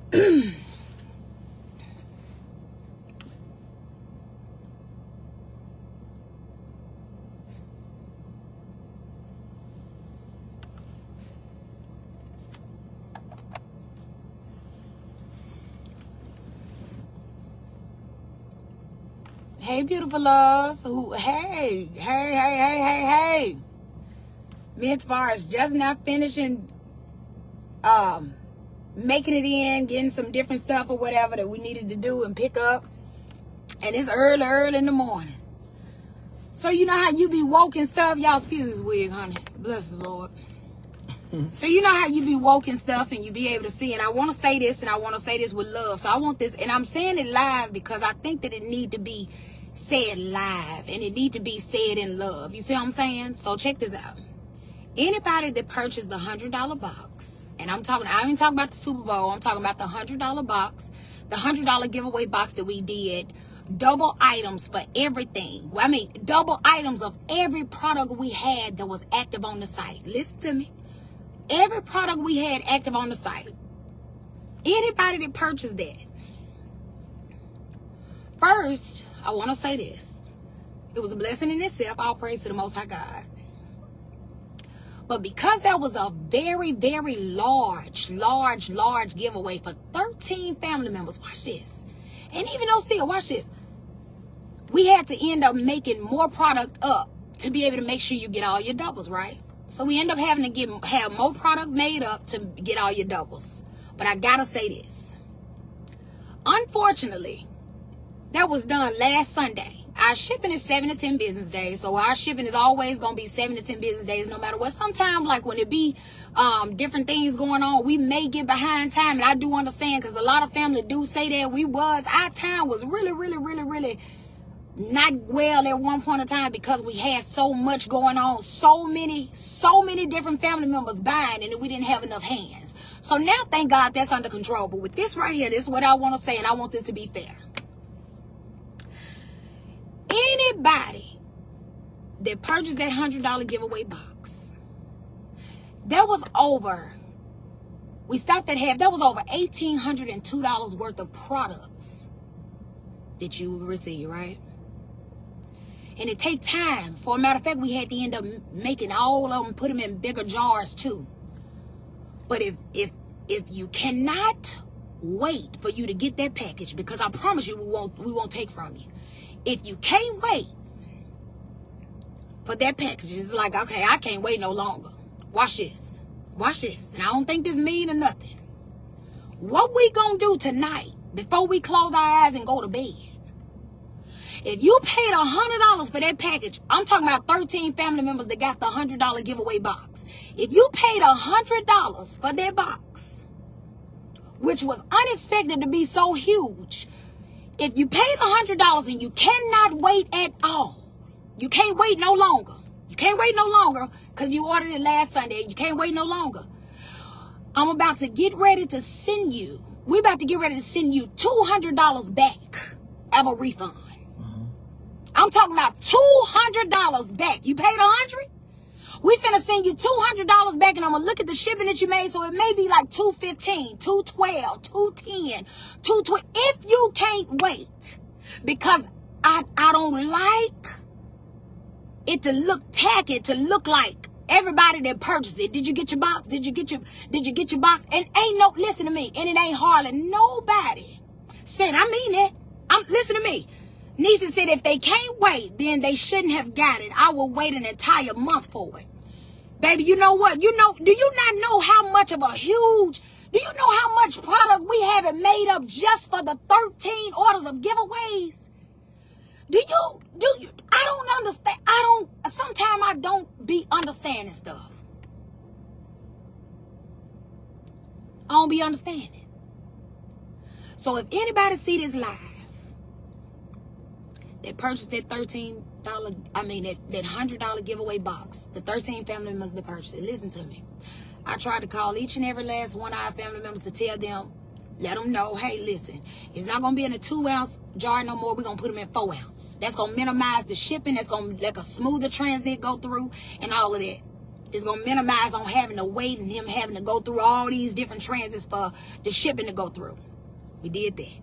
Hey, beautiful loves. Hey. Me and Tirvarrus just now finishing making it in, getting some different stuff or whatever that we needed to do and pick up. And it's early in the morning. So you know how you be woke and stuff? Y'all excuse this wig, honey. Bless the Lord. So you know how you be woke and stuff and you be able to see. And I want to say this, and I want to say this with love. So I want this, and I'm saying it live because I think that it need to be said live. And it need to be said in love. You see what I'm saying? So check this out. Anybody that purchased the $100 box, and I ain't talking about the Super Bowl. I'm talking about the $100 box, the $100 giveaway box that we did. Double items for everything. I mean, double items of every product we had that was active on the site. Listen to me. Every product we had active on the site. Anybody that purchased that. First, I want to say this. It was a blessing in itself. All praise to the Most High God. But because that was a very, very large giveaway for 13 family members. Watch this. And even though still, watch this. We had to end up making more product up to be able to make sure you get all your doubles, right? So we end up having to have more product made up to get all your doubles. But I gotta say this. Unfortunately, that was done last Sunday. Our shipping is 7 to 10 business days. So our shipping is always going to be 7 to 10 business days no matter what. Sometimes, like when it be different things going on, we may get behind time. And I do understand because a lot of family do say that our time was really not well at one point in time because we had so much going on. So many different family members buying and we didn't have enough hands. So now, thank God, that's under control. But with this right here, this is what I want to say, and I want this to be fair. Anybody that purchased that $100 giveaway box, there was over $1,802 worth of products that you would receive, right? And it take time. For a matter of fact, we had to end up making all of them, put them in bigger jars too. But if you cannot wait for you to get that package, because I promise you we won't take from you. If you can't wait for that package, it's like, okay, I can't wait no longer. Watch this. Watch this. And I don't think this mean or nothing. What we gonna do tonight before we close our eyes and go to bed? If you paid $100 for that package, I'm talking about 13 family members that got the $100 giveaway box. If you paid $100 for that box, which was unexpected to be so huge, if you paid $100 and you cannot wait at all, you can't wait no longer. You can't wait no longer because you ordered it last Sunday. You can't wait no longer. I'm about to get ready to send you. We're about to get ready to send you $200 back of a refund. I'm talking about $200 back. You paid $100? We finna send you $200 back, and I'm gonna look at the shipping that you made, so it may be like $215, $212, $210, $220. If you can't wait, because I don't like it to look tacky, to look like everybody that purchased it. Did you get your box? Did you get your box? And listen to me, and it ain't hardly nobody said, I mean it. Listen to me. Nisa said if they can't wait, then they shouldn't have got it. I will wait an entire month for it. Baby, you know what? Do you not know how much of do you know how much product we have it made up just for the 13 orders of giveaways? I don't understand. Sometimes I don't be understanding stuff. I don't be understanding. So if anybody see this live, that purchased that that $100 giveaway box, the 13 family members that purchased it, listen to me. I tried to call each and every last one of our family members to tell them, let them know, hey, listen, it's not going to be in a 2-ounce jar no more. We're going to put them in 4-ounce. That's going to minimize the shipping. That's going to let a smoother transit go through and all of that. It's going to minimize on having to wait and him having to go through all these different transits for the shipping to go through. We did that.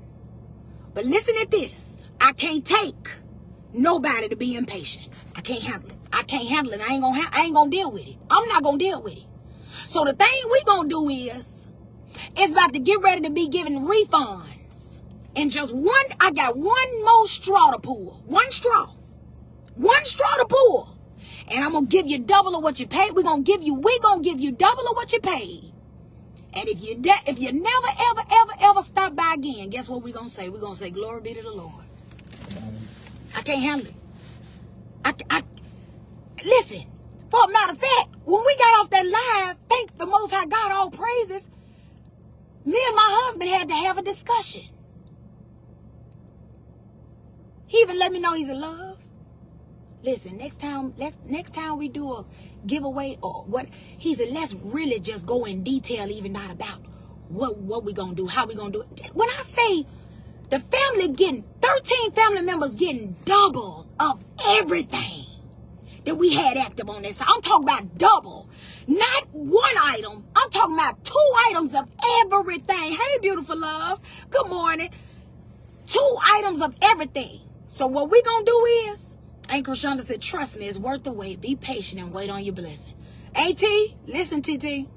But listen at this. I can't take nobody to be impatient. I can't handle it. I can't handle it. I ain't gonna deal with it. I'm not gonna deal with it. So the thing we gonna do is, it's about to get ready to be giving refunds. And just one, I got one more straw to pull. One straw to pull. And I'm gonna give you double of what you paid. We're gonna give you double of what you paid. And if you never ever stop by again, guess what we're gonna say? We're gonna say, glory be to the Lord. I can't handle it. Listen, for a matter of fact, when we got off that live, thank the Most High God, all praises, me and my husband had to have a discussion. He even let me know he's in love. Listen, next time we do a giveaway or what, he said, let's really just go in detail, even not about what we gonna do, how we gonna do it. When I say the family getting, 13 family members getting double of everything that we had active on this, I'm talking about double, not one item. I'm talking about 2 items of everything. Hey, beautiful loves, good morning. 2 items of everything. So what we gonna do is, Aunt Krishanda said, trust me, it's worth the wait. Be patient and wait on your blessing. AT, listen, TT.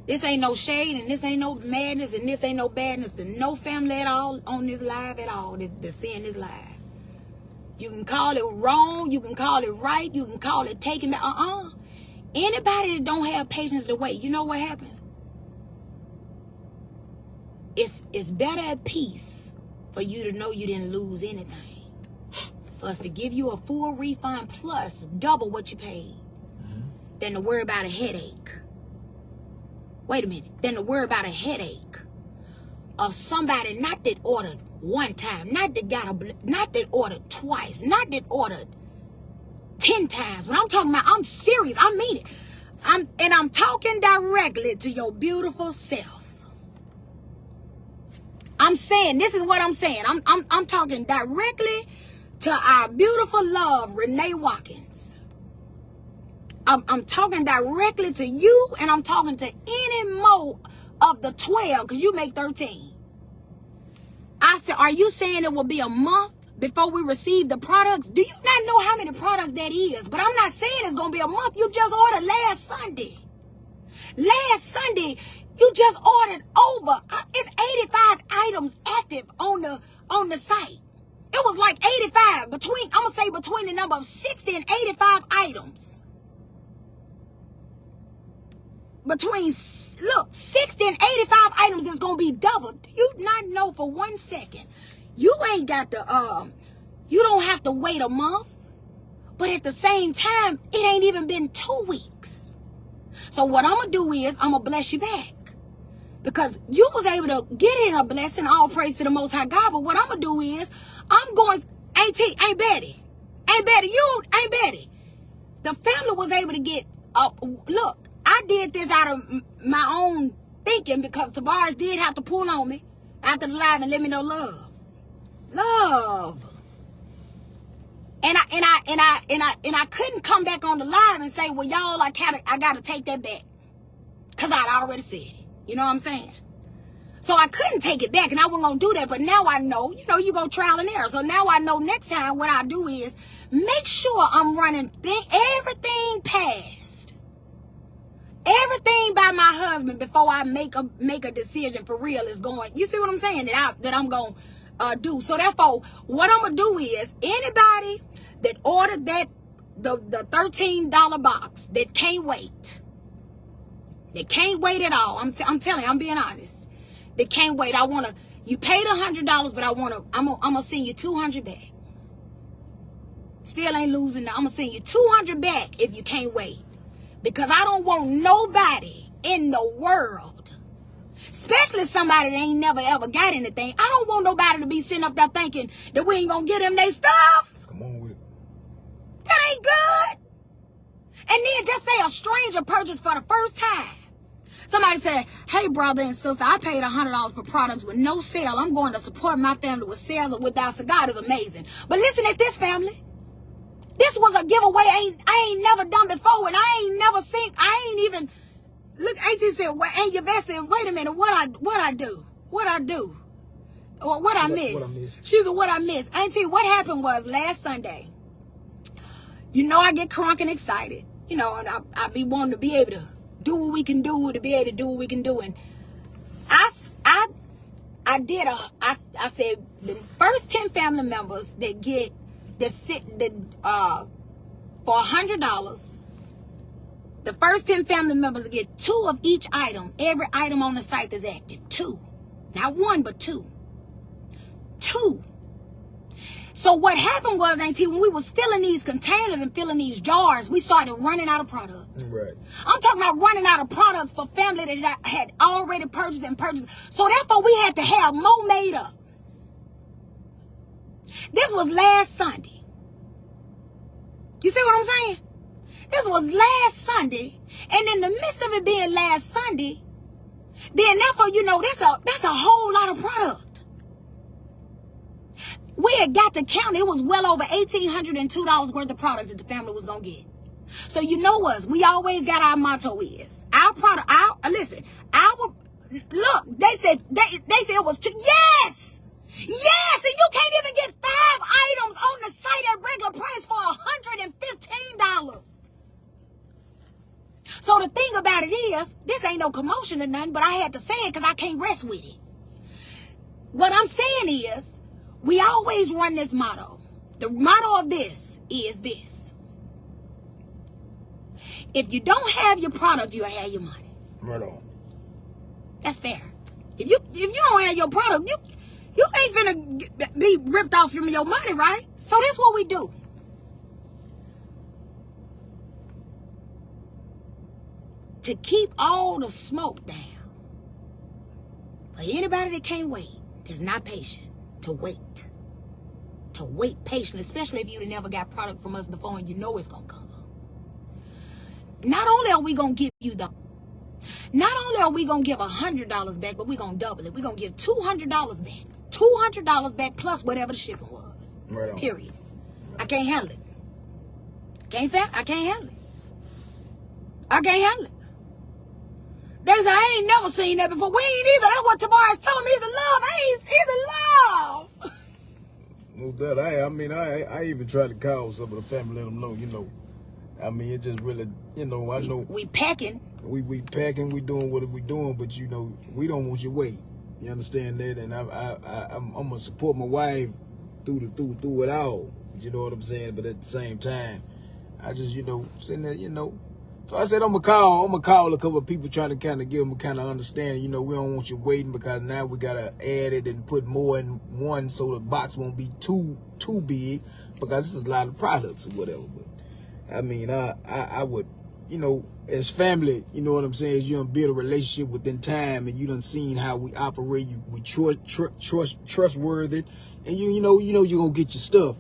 This ain't no shade and this ain't no madness and this ain't no badness to no family at all on this live at all that's seeing this live. You can call it wrong. You can call it right. You can call it taking back. Anybody that don't have patience to wait, you know what happens? It's better at peace for you to know you didn't lose anything. For us to give you a full refund plus double what you paid, than to worry about a headache. Wait a minute. Than to worry about a headache of somebody not that ordered one time, not that ordered twice, not that ordered 10 times. When I'm talking about, I'm serious. I mean it. I'm talking directly to your beautiful self. I'm saying, this is what I'm saying. I'm talking directly to our beautiful love, Renee Watkins. I'm talking directly to you, and I'm talking to any more of the 12, because you make 13. I said, are you saying it will be a month before we receive the products? Do you not know how many products that is? But I'm not saying it's going to be a month. You just ordered last Sunday. Last Sunday, you just ordered over. It's 85 items active on the site. It was like 85 between the number of 60 and 85 items. Between, look, 60 and 85 items is going to be doubled. Do you not know for 1 second? You ain't got to, you don't have to wait a month. But at the same time, it ain't even been 2 weeks. So what I'm going to do is, I'm going to bless you back. Because you was able to get in a blessing, all praise to the Most High God. But what I'm going to do is, I'm going, ain't Betty. The family was able to get up. Look, I did this out of my own thinking because Tirvarrus did have to pull on me after the live and let me know love. And I couldn't come back on the live and say, well, y'all, I gotta take that back. Cause I'd already said it. You know what I'm saying? So I couldn't take it back, and I wasn't going to do that. But now I know, you go trial and error. So now I know next time what I do is make sure I'm running everything past. Everything by my husband before I make a decision for real is going. You see what I'm saying? That I'm going to do. So therefore, what I'm going to do is anybody that ordered the $13 box that can't wait. They can't wait at all. I'm telling you, I'm being honest. They can't wait. You paid $100, but I'm gonna send you $200 back. Still ain't losing. I'm gonna send you $200 back if you can't wait. Because I don't want nobody in the world, especially somebody that ain't never ever got anything. I don't want nobody to be sitting up there thinking that we ain't gonna get them their stuff. Come on with it. That ain't good. And then just say a stranger purchased for the first time. Somebody said, hey, brother and sister, I paid $100 for products with no sale. I'm going to support my family with sales or without. So God is amazing. But listen at this, family. This was a giveaway I ain't never done before, and I ain't never seen. I ain't even look. Auntie said, "Well, and Yvette said, wait a minute, what I do? What I do? Or what I miss?" She said, "What I miss?" Auntie, what happened was last Sunday. You know, I get crunk and excited. You know, and I be wanting to be able to do what we can do, to be able to do what we can do, and I said the first 10 family members that get for $100, the first 10 family members get 2 of each item. Every item on the site is active. 2, not 1, but 2. 2. So what happened was, Auntie, when we was filling these containers and filling these jars, we started running out of product. Right. I'm talking about running out of product for family that had already purchased and purchased. So therefore, we had to have more made up. This was last Sunday. You see what I'm saying? This was last Sunday. And in the midst of it being last Sunday, then therefore, you know, that's a whole lot of product. We had got to count. It was well over $1,802 worth of product that the family was going to get. So you know us. We always got our motto is. Our product, look, they said it was 2. Yes! Yes! And you can't even get 5 items on the site at regular price for $115. So the thing about it is, this ain't no commotion or nothing, but I had to say it because I can't rest with it. What I'm saying is, we always run this motto. The motto of this is this. If you don't have your product, you'll have your money. Right on. That's fair. If you don't have your product, you ain't gonna be ripped off from your money, right? So that's what we do. To keep all the smoke down. For anybody that can't wait, that's not patient. To wait patiently, especially if you never got product from us before and you know it's gonna come. Not only are we gonna give you not only are we gonna give $100 back, but we're gonna double it. We're gonna give $200 back. $200 back plus whatever the shipping was. Right on. Period. I can't handle it. I can't handle it. I can't handle it. They said, I ain't never seen that before. We ain't either. That's what Tirvarrus told me. He's in love. He's in love. No doubt. I even tried to call some of the family, let them know, you know. I mean, it just really, you know, I know. We packing. We packing, we doing what we doing, but, you know, we don't want you to wait. You understand that? And I'm going to support my wife through it all. You know what I'm saying? But at the same time, I just, you know, sitting there, you know. So I said, I'm gonna call a couple of people trying to kind of give them a kind of understanding. You know, we don't want you waiting because now we gotta add it and put more in one so the box won't be too big because this is a lot of products or whatever. But I mean, I would, you know, as family, you know what I'm saying, is you done build a relationship within time and you done seen how we operate. We trustworthy, and you know you're gonna get your stuff.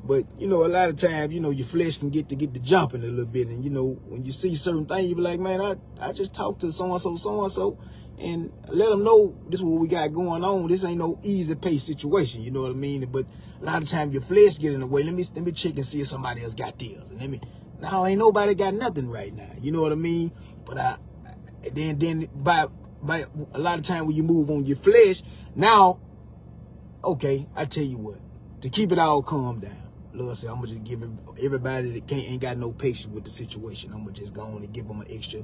But, you know, a lot of times, you know, your flesh can get the jumping a little bit. And, you know, when you see certain things, you be like, man, I just talked to so-and-so, and let them know this is what we got going on. This ain't no easy pay situation, you know what I mean? But a lot of times your flesh get in the way. Let me check and see if somebody else got theirs. And now ain't nobody got nothing right now, you know what I mean? But then by a lot of time when you move on your flesh, now, okay, I tell you what, to keep it all calm down. Lord said, I'm going to just give everybody that ain't got no patience with the situation, I'm going to just go on and give them an extra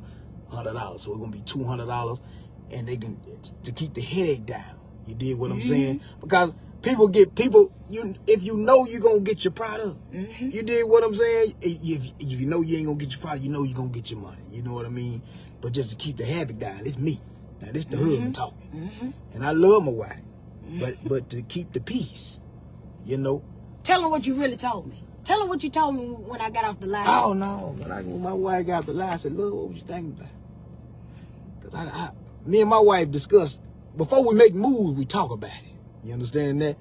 $100. So it's going to be $200, and they can, to keep the headache down. You did what I'm saying? Because if you know you're going to get your product, you did what I'm saying? If you know you ain't going to get your product, you know you're going to get your money. You know what I mean? But just to keep the havoc down, it's me. Now, this the husband talking. And I love my wife. But to keep the peace, you know. Tell them what you really told me. Tell them what you told me when I got off the line. Oh, no. When my wife got off the line, I said, look, what was you thinking about? Because me and my wife discussed, before we make moves, we talk about it. You understand that?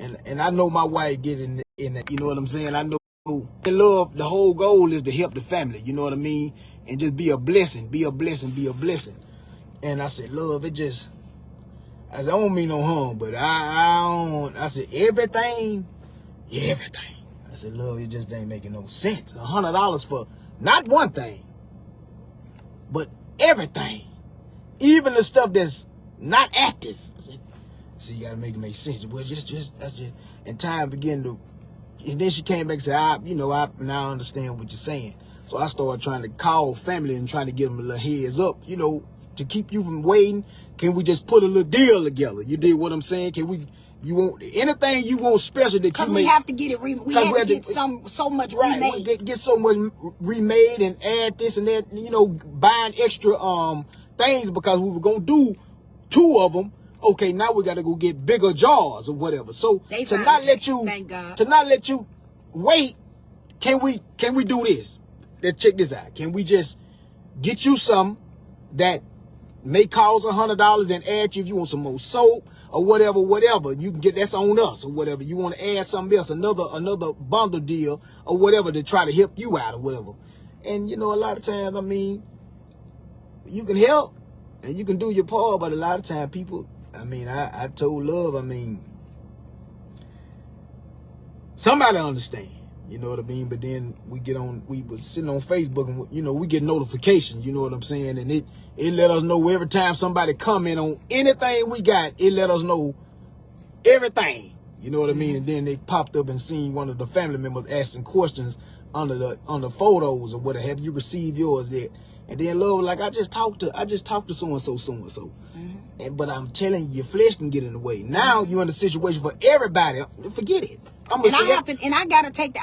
And I know my wife get in that, you know what I'm saying? I know in love, the whole goal is to help the family, you know what I mean? And just be a blessing, be a blessing, be a blessing. And I said, love, I said, I don't mean no harm, but I said, everything. I I said, love, it just ain't making no sense. $100 for not one thing, but everything. Even the stuff that's not active. I said, see, you gotta make it make sense. Well, that's just, and time began to, and then she came back and said, I now understand what you're saying. So I started trying to call family and trying to give them a little heads up, to keep you from waiting. Can we just put a little deal together? You dig what I'm saying? You want anything you want special that you make? Because we have to get it remade. We have to get so much remade. Get so much remade and add this and that, buying extra things because we were going to do 2 of them. Okay, now we got to go get bigger jars or whatever. So to not let you wait, can we do this? Let's check this out. Can we just get you some that may cost $100 and add you if you want some more soap or whatever, you can get, that's on us or whatever. You want to add something else, another bundle deal or whatever to try to help you out or whatever. And a lot of times, you can help and you can do your part, but a lot of times people, I told love, somebody understand. You know what I mean? But then we were sitting on Facebook and, we get notifications, you know what I'm saying? And it let us know every time somebody comment on anything we got, it let us know everything, you know what I mean? And then they popped up and seen one of the family members asking questions under the photos or whatever. Have you received yours yet? And then love was like, I just talked to so-and-so. But I'm telling you, your flesh can get in the way. Now you're in a situation for everybody. Forget it. I gotta take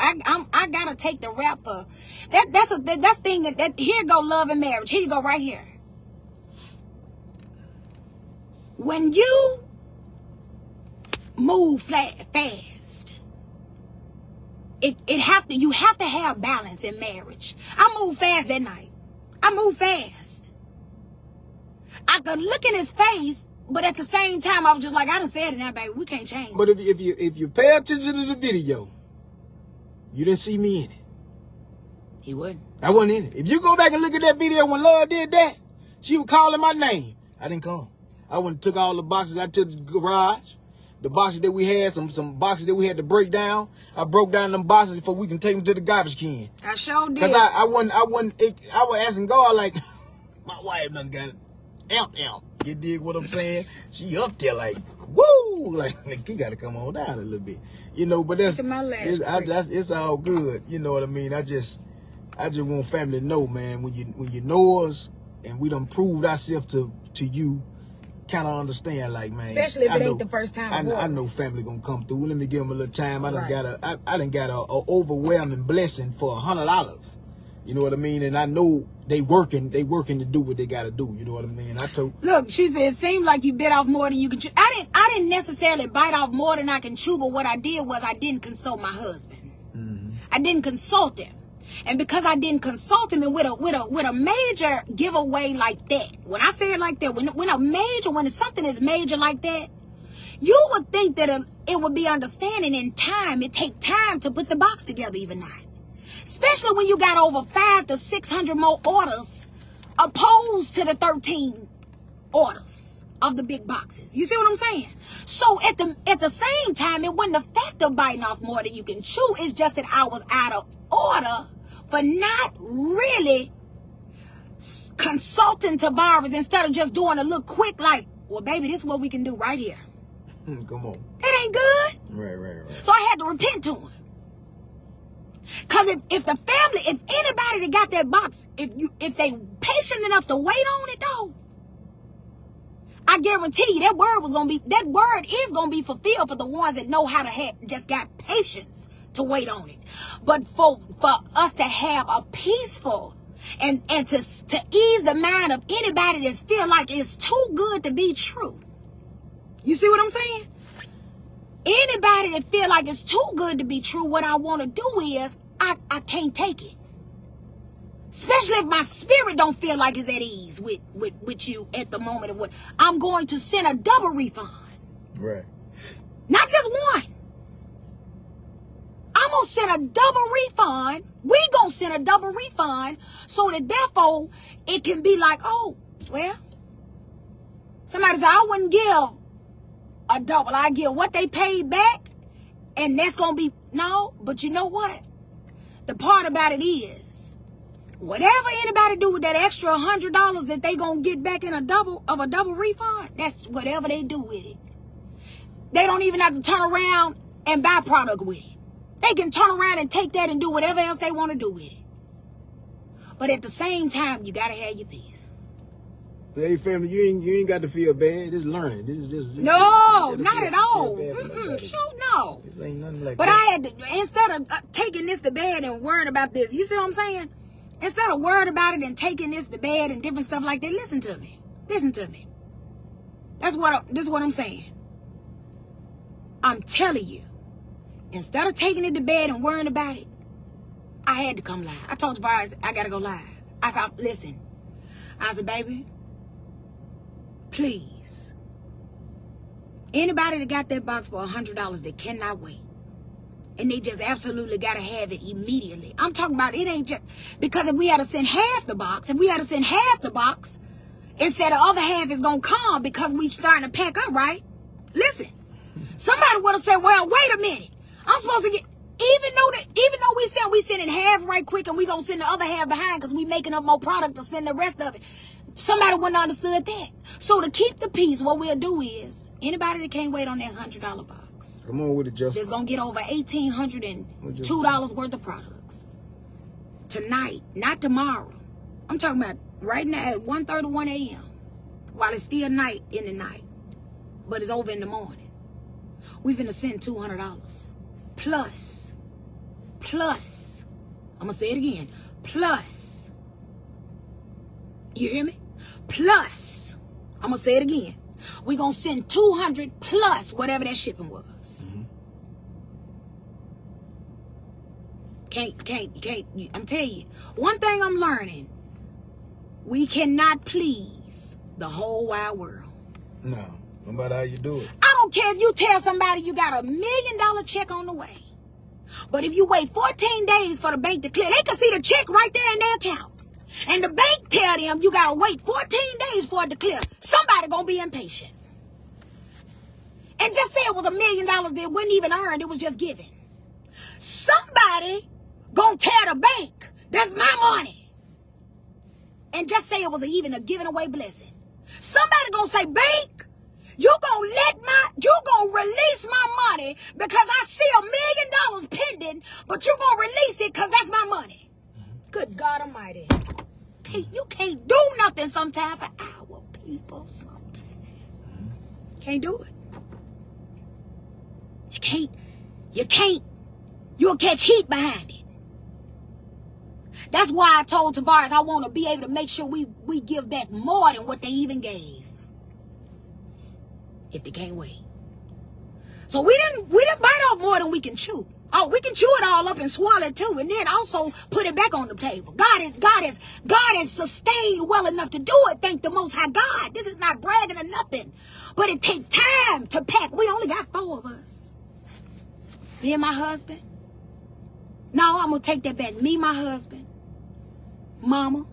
the rap for that's thing that here go love and marriage. Here you go right here. When you move fast, you have to have balance in marriage. I moved fast that night. I moved fast. I could look in his face, but at the same time, I was just like, I done said it now, baby. We can't change. But if you pay attention to the video, you didn't see me in it. He wouldn't. I wasn't in it. If you go back and look at that video when Laura did that, she was calling my name. I didn't come. I went and took all the boxes out to the garage. The boxes that we had, some boxes that we had to break down. I broke down them boxes before we can take them to the garbage can. I sure did. Because I was asking God, like, my wife done got it. Amp. You dig what I'm saying? She up there like, woo! Like, you got to come on down a little bit. But that's, it's all good. You know what I mean? I just want family to know, man, when you know us and we done proved ourselves to you, kind of understand, like, man. Especially if it ain't the first time. I know family gonna come through. Let me give them a little time. I done got a overwhelming blessing for $100. You know what I mean? And I know they working to do what they gotta do. You know what I mean? Look, she said, it seemed like you bit off more than you can chew. I didn't necessarily bite off more than I can chew, but what I did was I didn't consult my husband. I didn't consult him. And because I didn't consult him, and with a major giveaway like that, when I say it like that, when something is major like that, you would think that it would be understanding in time. It take time to put the box together even now. Especially when you got over 500 to 600 more orders opposed to the 13 orders of the big boxes. You see what I'm saying? So at the same time, it wasn't the fact of biting off more than you can chew. It's just that I was out of order for not really consulting Tirvarrus instead of just doing a little quick like, well, baby, this is what we can do right here. Come on. It ain't good. Right. So I had to repent to him. Because if the family, if anybody that got that box, if they patient enough to wait on it though, I guarantee you that word is gonna be fulfilled for the ones that know how to just got patience to wait on it. But for us to have a peaceful and to ease the mind of anybody that feel like it's too good to be true. You see what I'm saying? Anybody that feel like it's too good to be true, what I want to do is I can't take it. Especially if my spirit don't feel like it's at ease with you at the moment of what I'm going to send a double refund. Right. Not just one. I'm going to send a double refund. We going to send a double refund so that therefore it can be like, oh, well, somebody said, I wouldn't give a double. I give what they paid back, and that's going to be No, but you know what? The part about it is, whatever anybody do with that extra $100 that they gonna get back in a double refund, that's whatever they do with it. They don't even have to turn around and buy product with it. They can turn around and take that and do whatever else they want to do with it. But at the same time, you gotta have your peace. Hey, family, you ain't got to feel bad. Just learn. This is just no, not at all. Shoot, no. This ain't nothing like but that. I had to, instead of taking this to bed and worrying about this, you see what I'm saying? Instead of worrying about it and taking this to bed and different stuff like that, listen to me. Listen to me. This is what I'm saying. I'm telling you, instead of taking it to bed and worrying about it, I had to come live. I told Tirvarrus, I gotta go live. I said, listen. I said, baby, please. Anybody that got that box for $100, they cannot wait. And they just absolutely gotta have it immediately. I'm talking about it ain't just because if we had to send half the box, instead of the other half is gonna come because we starting to pack up, right? Listen, somebody would have said, well, wait a minute. I'm supposed to get, even though we sending half right quick and we gonna send the other half behind because we making up more product to send the rest of it. Somebody wouldn't have understood that. So to keep the peace, what we'll do is, anybody that can't wait on that $100 box, come on with it, just gonna get over $1,802 worth of products tonight, not tomorrow. I'm talking about right now at 1:30, 1 a.m. while it's still night in the night, but it's over in the morning. We finna send $200 plus. I'm gonna say it again. Plus. You hear me? Plus. I'm gonna say it again. We gonna send 200 plus whatever that shipping was. Can't. I'm telling you, one thing I'm learning: we cannot please the whole wide world. No, no matter how you do it. I don't care if you tell somebody you got $1 million check on the way, but if you wait 14 days for the bank to clear, they can see the check right there in their account, and the bank tell them you gotta wait 14 days for it to clear. Somebody gonna be impatient. And just say it was $1 million that wasn't even earned, it was just given. Somebody gonna tell the bank, that's my money. And just say it was even a giving away blessing. Somebody gonna say, bank, you gonna release my money because I see $1 million pending, but you gonna release it because that's my money. Good God Almighty. You can't do nothing sometimes for our people sometimes. Can't do it. You can't. You'll catch heat behind it. That's why I told Tirvarrus I want to be able to make sure we give back more than what they even gave. If they can't wait. So we didn't bite off more than we can chew. Oh, we can chew it all up and swallow it too, and then also put it back on the table. God is sustained well enough to do it. Thank the Most High God. This is not bragging or nothing, but it takes time to pack. We only got 4 of us. Me and my husband. No, I'm gonna take that back. Me, my husband, Mama.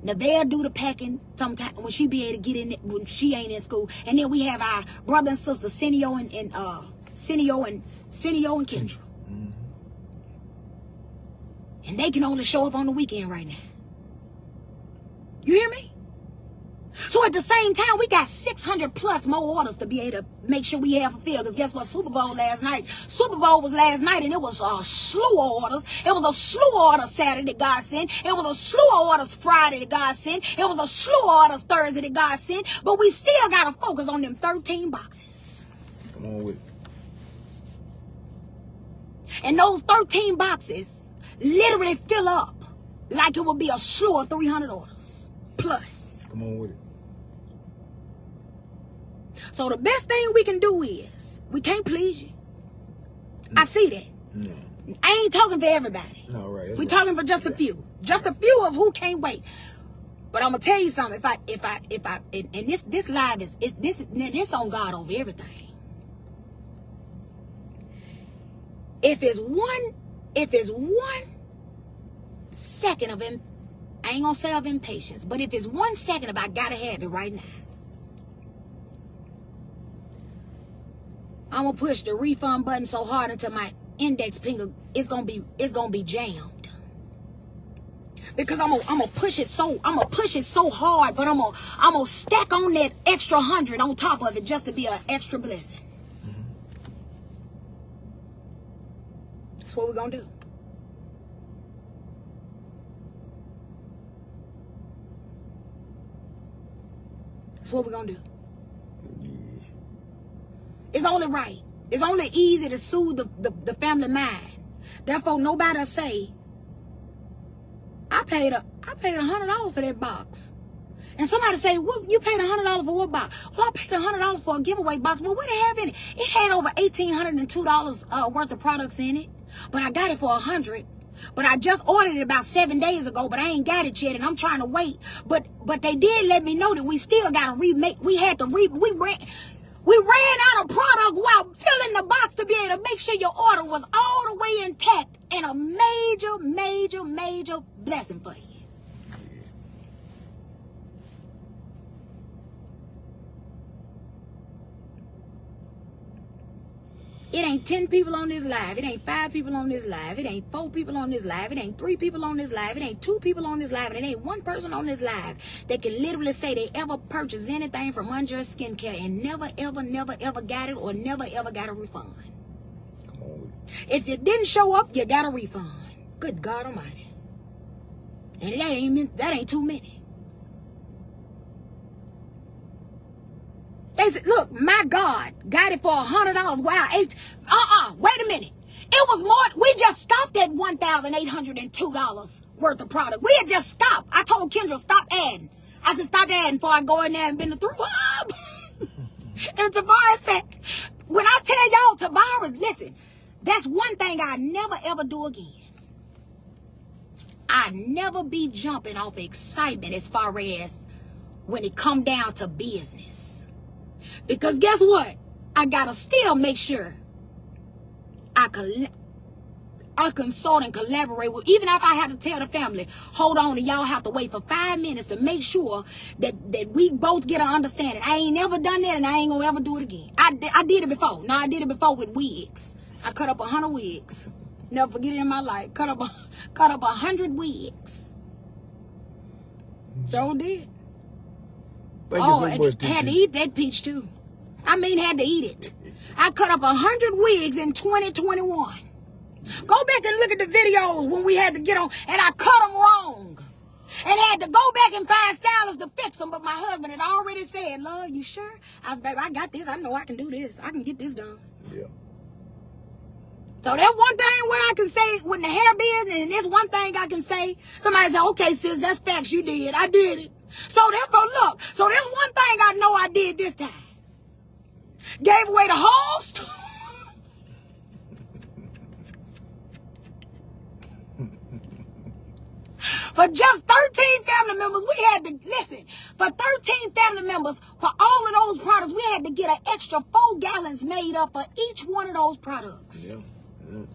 Nevaeh do the packing sometime when she be able to get in it when she ain't in school, and then we have our brother and sister Cineo and Kendra. And they can only show up on the weekend right now. You hear me? So at the same time, we got 600 plus more orders to be able to make sure we have fulfilled. Because guess what? Super Bowl last night. Super Bowl was last night, and it was a slew of orders. It was a slew of orders Saturday that God sent. It was a slew of orders Friday that God sent. It was a slew of orders Thursday that God sent. But we still got to focus on them 13 boxes. Come on with it. And those 13 boxes literally fill up like it would be a slew of 300 orders plus. Come on with it. So the best thing we can do is, we can't please you. I see that. No. I ain't talking for everybody. No, right. We talking for just a few. Just a few of who can't wait. But I'm gonna tell you something. And this live is this on God over everything. If it's one second of I ain't gonna say of impatience, but if it's 1 second of I gotta have it right now, I'm gonna push the refund button so hard until my index finger is gonna be jammed. Because I'm gonna push it so hard, but I'm gonna stack on that extra 100 on top of it just to be an extra blessing. That's what we're gonna do. That's what we're gonna do. It's only right. It's only easy to soothe the family mind. Therefore, nobody say, I paid $100 for that box. And somebody say, well, you paid $100 for what box? Well, I paid $100 for a giveaway box. Well, what did it have in it? It had over $1,802 worth of products in it. But I got it for $100. But I just ordered it about 7 days ago, but I ain't got it yet, and I'm trying to wait. But they did let me know that we still got to remake. We ran out of product while filling the box to be able to make sure your order was all the way intact, and a major, major, major blessing for you. It ain't 10 people on this live. It ain't 5 people on this live. It ain't 4 people on this live. It ain't 3 people on this live. It ain't 2 people on this live. And it ain't 1 person on this live that can literally say they ever purchased anything from Unjust Skincare and never, ever, never, ever got it or never, ever got a refund. Come on. If it didn't show up, you got a refund. Good God Almighty. And that ain't too many. They said, look, my God got it for $100. Wow, wait a minute. It was more, we just stopped at $1,802 worth of product. We had just stopped. I told Kendra, stop adding. I said, stop adding before I go in there and been to throw up. And Tirvarrus said, when I tell y'all, Tirvarrus, listen, that's one thing I never ever do again. I never be jumping off excitement as far as when it come down to business. Because guess what? I gotta still make sure I consult and collaborate with, even if I have to tell the family, hold on, and y'all have to wait for 5 minutes to make sure that we both get an understanding. I ain't never done that, and I ain't gonna ever do it again. I did it before. No, I did it before with wigs. I cut up 100 wigs. Never forget it in my life. Cut up 100 wigs. So did. Thank you so much, had to eat that peach too. I mean, had to eat it. I cut up 100 wigs in 2021. Go back and look at the videos when we had to get on, and I cut them wrong. And had to go back and find stylists to fix them. But my husband had already said, Lord, you sure? I was, baby, I got this. I know I can do this. I can get this done. Yeah. So that's one thing what I can say with the hair business, and there's one thing I can say. Somebody say, okay, sis, that's facts, you did. I did it. So therefore, look. So there's one thing I know I did this time. Gave away the host. For just 13 family members, we had to, listen, for 13 family members, for all of those products, we had to get an extra 4 gallons made up for each one of those products. Yeah. Yeah.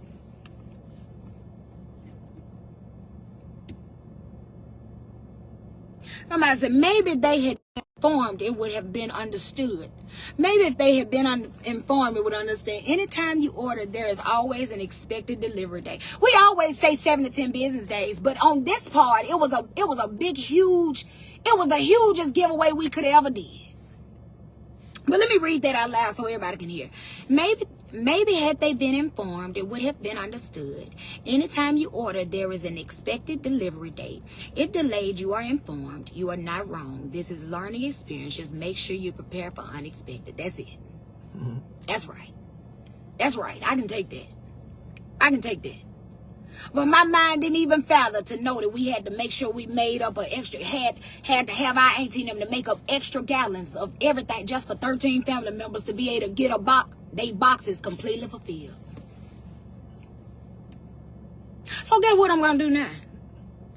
Somebody said, maybe they had been informed, it would have been understood. Maybe if they had been informed, it would understand. Anytime you order, there is always an expected delivery day. We always say 7 to 10 business days, but on this part, it was a big, huge, it was the hugest giveaway we could ever did. But let me read that out loud so everybody can hear. Maybe had they been informed, it would have been understood. Anytime you order, there is an expected delivery date. If delayed, you are informed. You are not wrong. This is learning experience. Just make sure you prepare for unexpected. That's it. Mm-hmm. That's right. That's right. I can take that. I can take that. But my mind didn't even fathom to know that we had to make sure we made up an extra, had to have our auntie them to make up extra gallons of everything just for 13 family members to be able to get a box. They boxes completely fulfilled. So guess what I'm going to do now?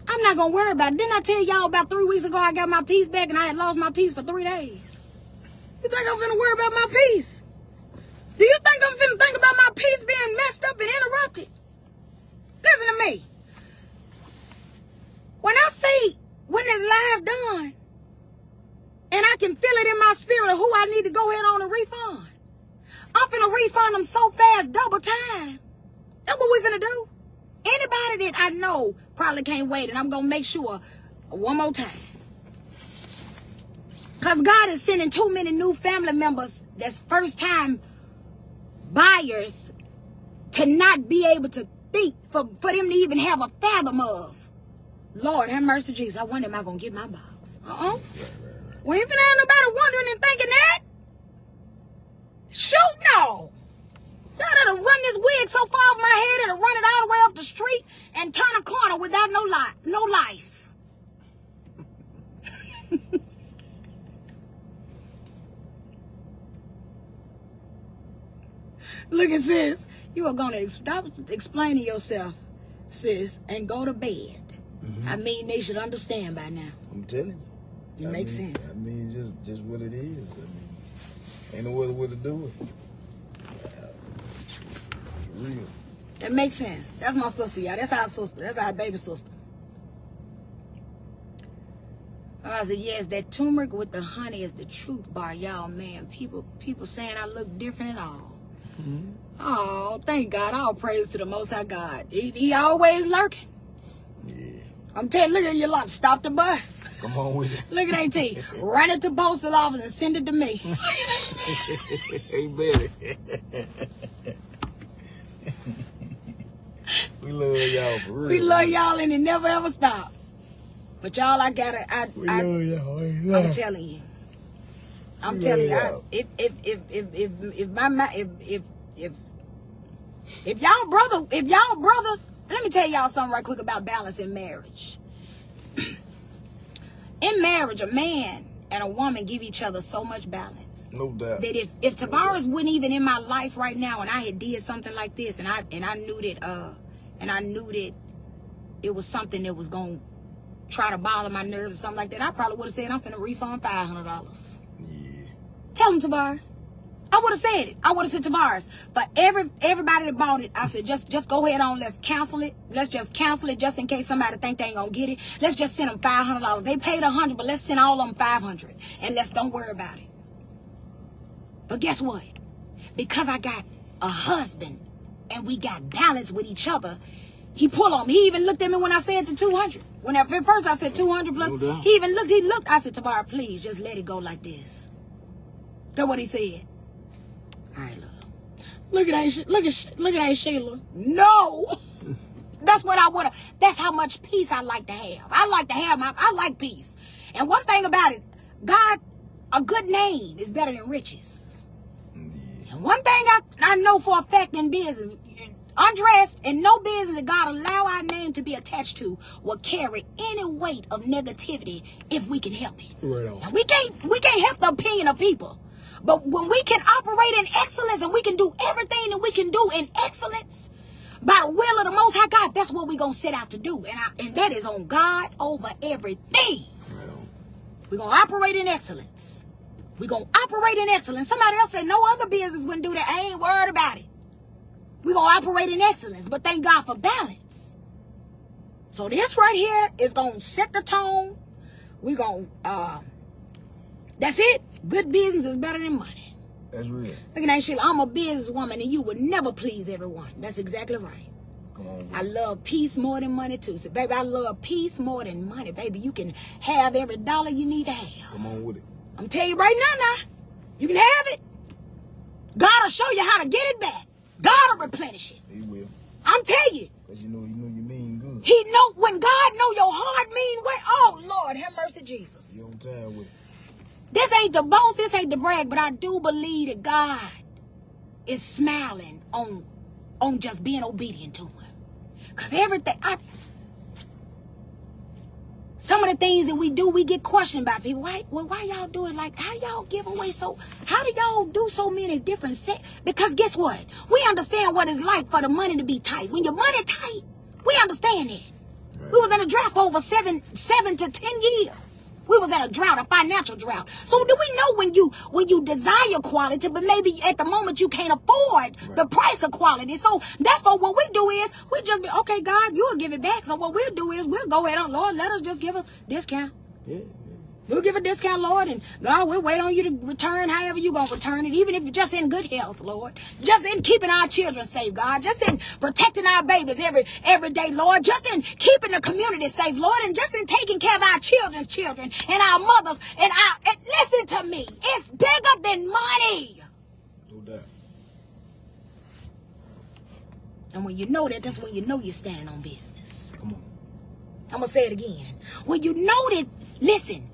I'm not going to worry about it. Didn't I tell y'all about 3 weeks ago I got my peace back and I had lost my peace for 3 days? You think I'm going to worry about my peace? Do you think I'm going to think about my peace being messed up and interrupted? Listen to me. When I say, when this live done, and I can feel it in my spirit of who I need to go ahead on and refund, I'm finna refund them so fast, double time. That's what we finna do. Anybody that I know probably can't wait, and I'm gonna make sure one more time. Because God is sending too many new family members that's first time buyers to not be able to think, for them to even have a fathom of. Lord, have mercy, Jesus. I wonder, am I going to get my box? Right. We ain't finna have nobody wondering and thinking that. Shoot, no. Y'all done run this wig so far off my head, it'll run it all the way up the street and turn a corner without no life. Look at sis. You are going to stop explaining yourself, sis, and go to bed. I mean, they should understand by now. I'm telling you. It makes sense. I mean, just what it is. I mean, ain't no other way to do it. It's real. It makes sense. That's my sister, y'all. That's our sister. That's our baby sister. I said, yes, that turmeric with the honey is the truth bar, y'all. Man, people saying I look different and all. Oh, thank God. All praise to the Most High God. He always lurking. Yeah. I'm telling you, look at your lot. Stop the bus. Come on with it. Look at AT. Run it to postal office and send it to me. Hey, Betty. We love y'all for real. We love y'all and it never ever stop. But y'all, I gotta. We love y'all. I'm telling you. I'm telling you. If y'all brother, let me tell y'all something right quick about balance in marriage. In marriage, a man and a woman give each other so much balance. No doubt. That if Tirvarrus wasn't even in my life right now, and I had did something like this, and I knew that it was something that was gonna try to bother my nerves or something like that, I probably would have said I'm finna refund $500. Yeah. Tell him, Tirvarrus. I would have said it. I would have said Tirvarrus. But everybody that bought it, I said, just go ahead on. Let's cancel it. Let's just cancel it just in case somebody think they ain't gonna get it. Let's just send them $500. They paid $100, but let's send all of them $500, and let's don't worry about it. But guess what? Because I got a husband and we got balance with each other, he pulled on me. He even looked at me when I said the 200. When at first I said 200 plus, No doubt. he even looked. He looked. I said, Tirvarrus, please just let it go like this. That's what he said. All right, look at that, Sheila. No, that's what I would have. That's how much peace I like to have. I like peace. And one thing about it, God, a good name is better than riches. Yeah. And one thing I know for a fact in business, undressed and no business that God allow our name to be attached to will carry any weight of negativity if we can help it. Right on. Now, we can't help the opinion of people. But when we can operate in excellence and we can do everything that we can do in excellence by the will of the Most High God, that's what we're going to set out to do. And that is on God over everything. Right on. We're going to operate in excellence. We're going to operate in excellence. Somebody else said no other business wouldn't do that. I ain't worried about it. We're going to operate in excellence. But thank God for balance. So this right here is going to set the tone. We're going to, that's it. Good business is better than money. That's real. Look at that shit. I'm a businesswoman and you would never please everyone. That's exactly right. Come on. I love peace more than money too. So, baby, I love peace more than money. Baby, you can have every dollar you need to have. Come on with it. I'm telling you right now, you can have it. God will show you how to get it back. God will replenish it. He will. I'm telling you. Because you mean good. He know when God know your heart mean way. Oh, Lord, have mercy, Jesus. You on time with it. This ain't the boast, this ain't the brag, but I do believe that God is smiling on just being obedient to him. Because everything, some of the things that we do, we get questioned by people. Why y'all do it like, how y'all give away how do y'all do so many different because guess what? We understand what it's like for the money to be tight. When your money tight, we understand it. Right. We was in a drought for over 7 to 10 years. We was in a drought, a financial drought. So do we know when you desire quality, but maybe at the moment you can't afford the price of quality. So therefore what we do is we just be, okay, God, you'll give it back. So what we'll do is we'll go ahead on, Lord, let us just give a discount. Yeah. We'll give a discount, Lord, and God, we'll wait on you to return however you're going to return it, even if you're just in good health, Lord. Just in keeping our children safe, God. Just in protecting our babies every day, Lord. Just in keeping the community safe, Lord. And just in taking care of our children's children and our mothers. And listen to me. It's bigger than money. No doubt. And when you know that, that's when you know you're standing on business. Come on. I'm going to say it again. When you know that, listen,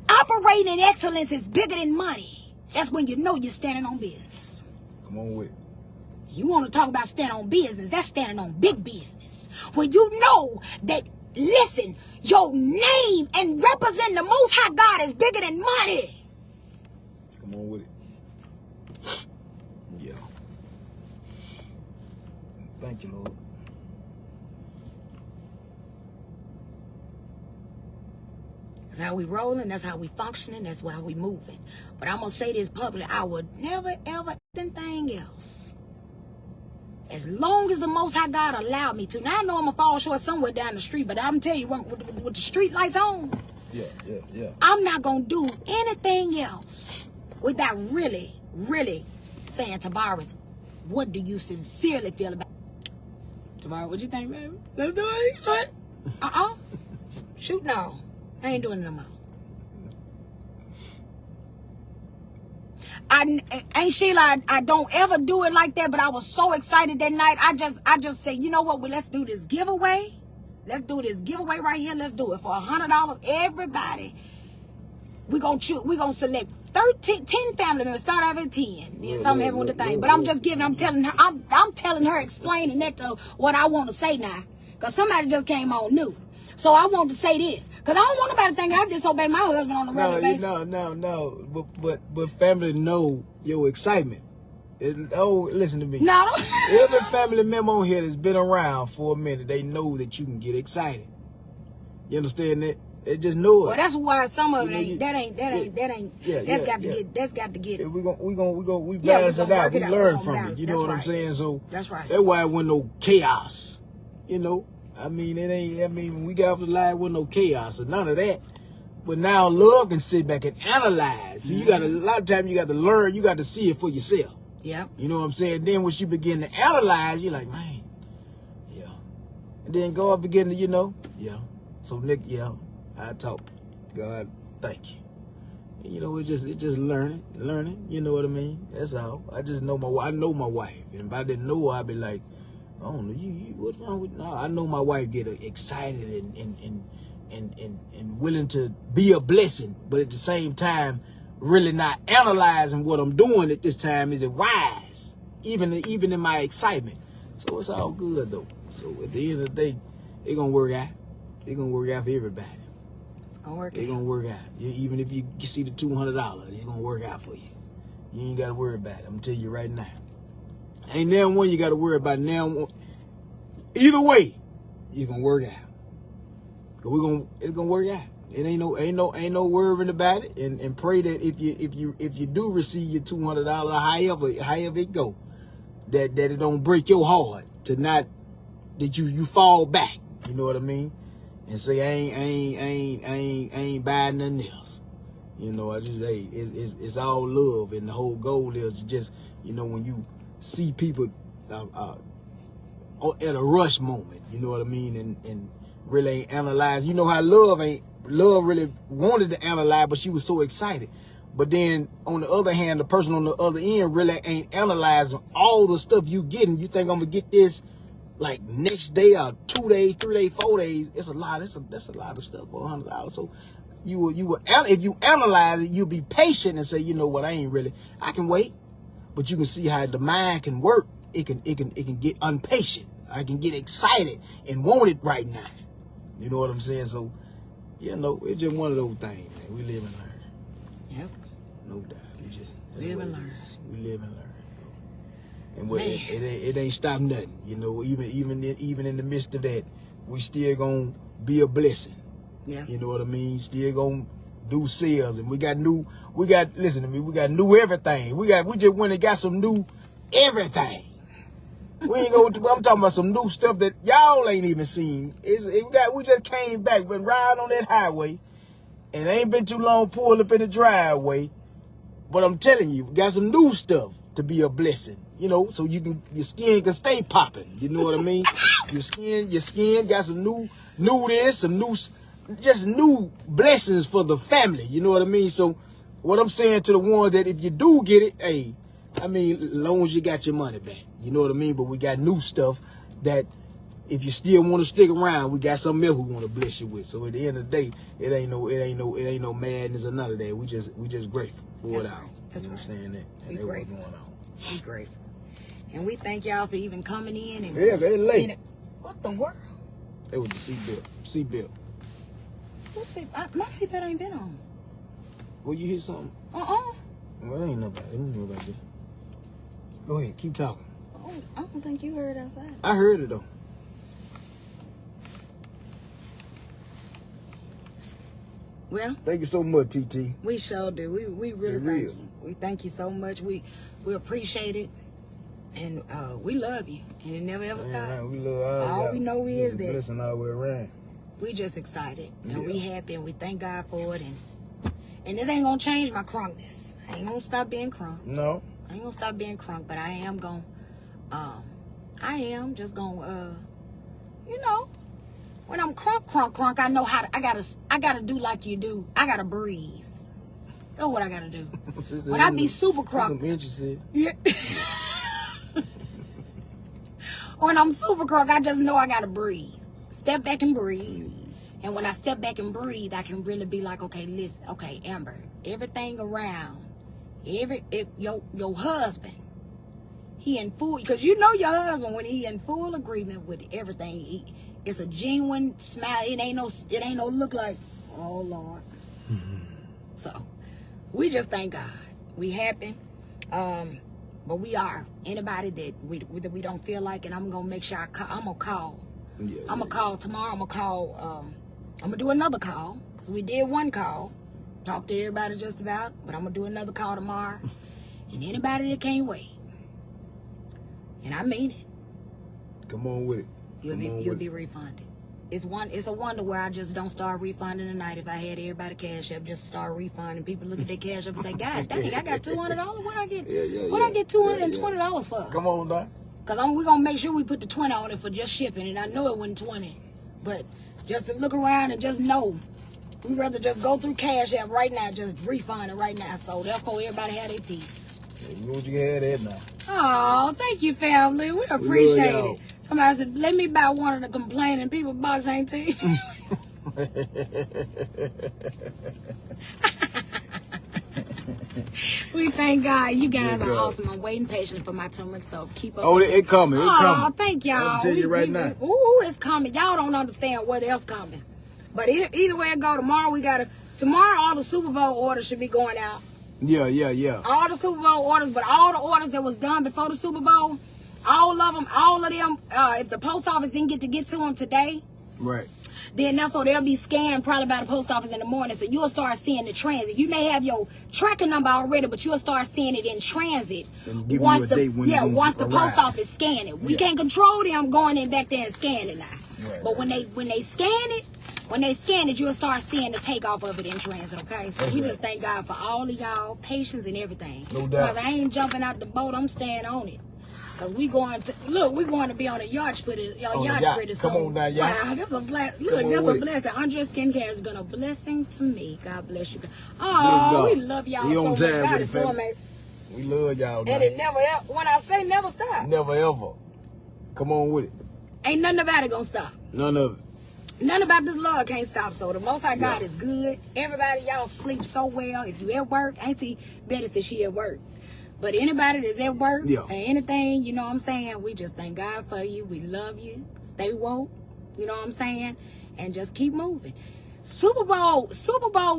operating in excellence is bigger than money. That's when you know you're standing on business. Come on with it. You want to talk about standing on business, that's standing on big business. When you know that, listen, your name and representing the Most High God is bigger than money. Come on with it. Yeah. Thank you, Lord. That's how we rolling, that's how we functioning, that's how we moving. But I'm going to say this publicly, I would never, ever, anything else. As long as the Most High God allowed me to. Now I know I'm going to fall short somewhere down the street, but I'm telling you, with the street lights on, Yeah. I'm not going to do anything else without really, really saying, Tirvarrus, what do you sincerely feel about it? Tirvarrus, what you think, baby? Let's do it. Shoot, no. I ain't doing it no more. Ain't Sheila, I don't ever do it like that, but I was so excited that night. I just said, you know what? Well, let's do this giveaway. Let's do this giveaway right here. Let's do it for $100. Everybody. We're gonna select 10 family members. Start out at 10. Yeah, something happened with the thing. But I'm telling her, I'm telling her, explaining that to what I want to say now. Because somebody just came on new. So I want to say this, because I don't want nobody to think I disobey my husband on a regular basis. No. But family know your excitement. Listen to me. No. Every family member on here that's been around for a minute, they know that you can get excited. You understand that? They just know it. Well, that's why some of it that's got to get it. We balance it out. We learn from it. You know what I'm saying? So that's right. That's why it wasn't no chaos. You know. We got off the line with no chaos or none of that. But now love can sit back and analyze. See, a lot of times you got to learn, you got to see it for yourself. Yeah. You know what I'm saying? Then once you begin to analyze, you're like, man, yeah. And then God begin to, yeah. So Nick, yeah, I talk. God, thank you. And, it's just learning. You know what I mean? That's all. I just know I know my wife. And if I didn't know her, I'd be like, I don't know, what's wrong with? No, I know my wife get excited and willing to be a blessing, but at the same time, really not analyzing what I'm doing at this time. Is it wise? Even in my excitement. So it's all good though. So at the end of the day, it's gonna work out. It's gonna work out for everybody. It's gonna work out. It's gonna work out. Even if you see the $200, it's gonna work out for you. You ain't gotta worry about it. I'm gonna tell you right now. Ain't now one you got to worry about now. Either way, it's gonna work out. Cause it's gonna work out. It ain't no worrying about it. And pray that if you do receive your $200, however it go, that it don't break your heart to not that you fall back. You know what I mean? And say I ain't buying nothing else. I just it's all love, and the whole goal is to just when you see people at a rush moment, you know what I mean, and really ain't analyze. You know how love really wanted to analyze, but she was so excited. But then on the other hand, the person on the other end really ain't analyzing all the stuff you getting. You think I'm gonna get this like next day or 2 days, 3 days, 4 days? It's a lot. That's a lot of stuff for $100. So if you analyze it, you'll be patient and say, you know what, I can wait. But you can see how the mind can work. It can get impatient. I can get excited and want it right now. You know what I'm saying? So, it's just one of those things, man. We live and learn. Yep. No doubt. We just live and learn. We live and learn. And it ain't stop nothing. Even in the midst of that, we still gonna be a blessing. Yeah. You know what I mean? Still gonna do sales, and we got new everything. We just went and got some new everything. I'm talking about some new stuff that y'all ain't even seen. We just came back, went riding on that highway, And it ain't been too long, pull up in the driveway. But I'm telling you, we got some new stuff to be a blessing. You know, so your skin can stay popping. You know what I mean? Your skin got some new blessings for the family. You know what I mean? So what I'm saying to the ones that if you do get it, hey, I mean, as long as you got your money back. You know what I mean? But we got new stuff that if you still want to stick around, we got something else we want to bless you with. So at the end of the day, it ain't no madness or none of that. We just grateful for it all. That's you understand that? We And grateful. What's going on. We grateful. And we thank y'all for even coming in. And Yeah, they late. What the world? It was the seatbelt. What my seatbelt ain't been on. Well, you hear something? Well, ain't nobody. Go ahead, keep talking. Oh, I don't think you heard outside. I heard it though. Well, Thank you so much, TT. we sure do. We really For thank real. you. We thank you so much. We appreciate it. And we love you. And it never ever Man, stops. we love All we know is that blessing all the way around. we just excited. And Yeah. we happy and we thank God for it. And this ain't gonna change my crunkness. I ain't gonna stop being crunk. No. I ain't gonna stop being crunk, but I am gonna you know, when I'm crunk, I know how to, I gotta do like you do. I gotta breathe. That's what I gotta do. When I be super crunk. I'm interested. Yeah. When I'm super crunk, I just know I gotta breathe. Step back and breathe. And when I step back and breathe, I can really be like, okay, listen, okay, Amber, everything around, your husband, he in full, because you know your husband when he in full agreement with everything. It's a genuine smile. It ain't no look like, oh Lord. So we just thank God. We happy. But we are. Anybody that we don't feel like, and I'm gonna make sure I'm gonna call. Yeah, I'm gonna call tomorrow. I'm gonna call. I'm gonna do another call because we did one call. Talk to everybody just about, but I'm gonna do another call tomorrow. And anybody that can't wait, and I mean it, Come on with it. you'll be refunded. It's a wonder where I just don't start refunding tonight. If I had everybody cash up, just start refunding. People look at their cash up and say, God dang, I got $200. What I get? What I get $220 for? Come on now. Cause we're gonna make sure we put the 20 on it for just shipping, and I know it wasn't 20, but just to look around and just know, we'd rather just go through Cash App right now, just refund it right now. So therefore, everybody had a piece. Yeah, you want you had that now. Oh, thank you, family. We appreciate it. Somebody said, let me buy one of the complaining people box, ain't they? We thank God. You guys are awesome. I'm waiting patiently for my turmeric soap. Keep up. Oh, it coming. It coming. Oh, thank y'all. I'm telling you right now. Ooh, it's coming. Y'all don't understand what else coming. But either way it go, tomorrow all the Super Bowl orders should be going out. Yeah. All the Super Bowl orders, but all the orders that was done before the Super Bowl, all of them, if the post office didn't get to them today, Right. then therefore they'll be scanned probably by the post office in the morning. So you'll start seeing the transit. You may have your tracking number already, but you'll start seeing it in transit once the post office scan it. We can't control them going in back there and scanning now. Right, but when they scan it, you'll start seeing the takeoff of it in transit. Okay, so we just thank God for all of y'all patience and everything. No doubt. Because I ain't jumping out the boat. I'm staying on it. Cause we're going to be on a yacht pretty soon. Come on now, yacht. Wow, that's a blessing. Look, that's a blessing. Andrea Skincare has been a blessing to me. God bless you. Oh, we love y'all so much. God is so amazing. We love y'all. And it never, when I say never stop. Never ever. Come on with it. Ain't nothing about it gonna stop. None of it. Nothing about this love can't stop. So the Most High God is good. Everybody, y'all sleep so well. If you at work, Auntie Betty said she at work. But anybody that's at work or anything, you know what I'm saying? We just thank God for you. We love you. Stay woke. You know what I'm saying? And just keep moving. Super Bowl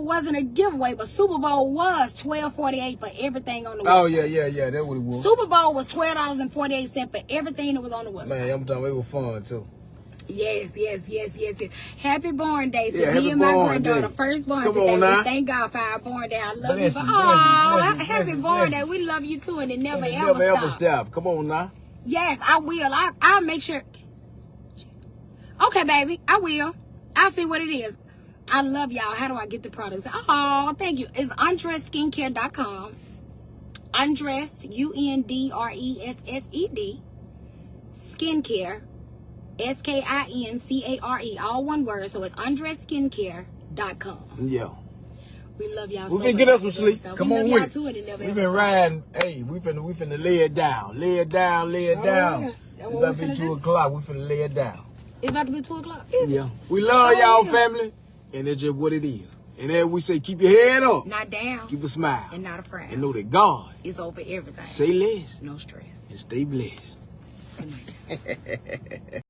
wasn't a giveaway, but Super Bowl was $12.48 for everything on the website. Oh, yeah. That's what it was. Super Bowl was $12.48 for everything that was on the website. Man, I'm telling you, it was fun, too. Yes. Happy born day to me and my granddaughter. Firstborn today. We thank God for our born day. I love you. Happy born day. We love you too, and it never ever stop. Come on now. Yes, I will. I'll make sure. Okay, baby, I will. I'll see what it is. I love y'all. How do I get the products? Oh, thank you. It's undressedskincare.com. Undressed, UNDRESSED. Skincare, SKINCARE, all one word. So it's undressedskincare.com. Yeah. We love y'all. We so finna much. get us some sleep. Come on with too, it. We been riding. Hey, we finna lay it down. Lay it down. Lay it down. Yeah. It's about to be 2 o'clock. We finna lay it down. It's about to be 2 o'clock. Yeah. We love y'all, family. And that's just what it is. And as we say, keep your head up. Not down. Keep a smile. And not a frown. And know that God is over everything. Say less. No stress. And stay blessed. Good night.